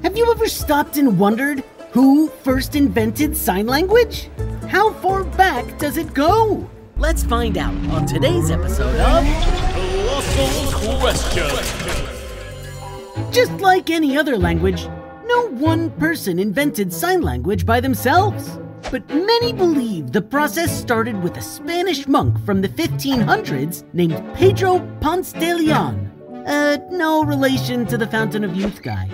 Have you ever stopped and wondered who first invented sign language? How far back does it go? Let's find out on today's episode of Colossal Question. Just like any other language, no one person invented sign language by themselves. But many believe the process started with a Spanish monk from the 1500s named Pedro Ponce de Leon. No relation to the Fountain of Youth guy.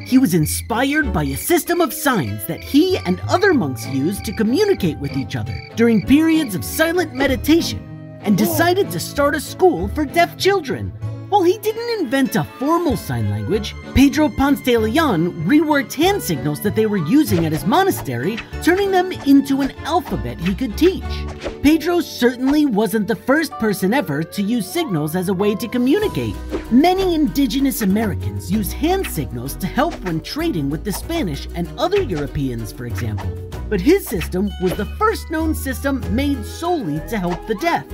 He was inspired by a system of signs that he and other monks used to communicate with each other during periods of silent meditation, and decided to start a school for deaf children. While he didn't invent a formal sign language, Pedro Ponce de Leon reworked hand signals that they were using at his monastery, turning them into an alphabet he could teach. Pedro certainly wasn't the first person ever to use signals as a way to communicate. Many indigenous Americans use hand signals to help when trading with the Spanish and other Europeans, for example. But his system was the first known system made solely to help the deaf.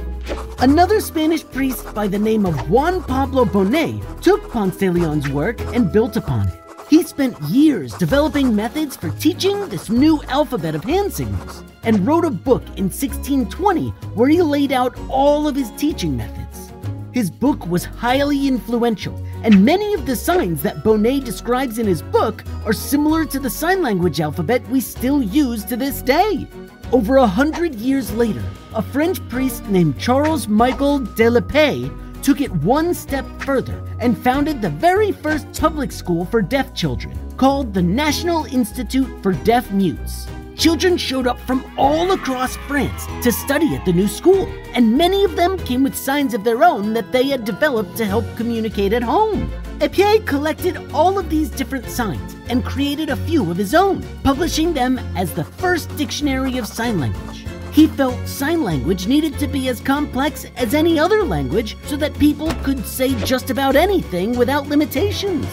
Another Spanish priest by the name of Juan Pablo Bonet took Ponce de Leon's work and built upon it. He spent years developing methods for teaching this new alphabet of hand signals, and wrote a book in 1620 where he laid out all of his teaching methods. His book was highly influential, and many of the signs that Bonet describes in his book are similar to the sign language alphabet we still use to this day. Over 100 years later, a French priest named Charles Michel de Lespée took it one step further and founded the very first public school for deaf children, called the National Institute for Deaf Mutes. Children showed up from all across France to study at the new school, and many of them came with signs of their own that they had developed to help communicate at home. Lespée collected all of these different signs and created a few of his own, publishing them as the first dictionary of sign language. He felt sign language needed to be as complex as any other language so that people could say just about anything without limitations.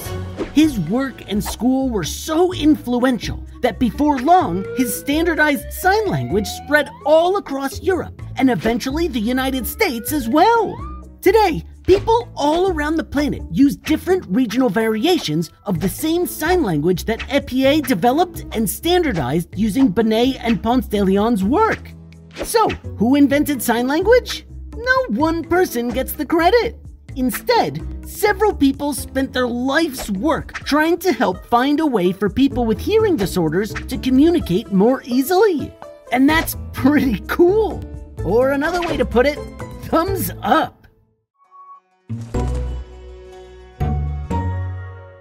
His work and school were so influential that before long, his standardized sign language spread all across Europe and eventually the United States as well. Today, people all around the planet use different regional variations of the same sign language that Lespée developed and standardized using Bonet and Ponce de Leon's work. So, who invented sign language? No one person gets the credit. Instead, several people spent their life's work trying to help find a way for people with hearing disorders to communicate more easily. And that's pretty cool. Or another way to put it, thumbs up.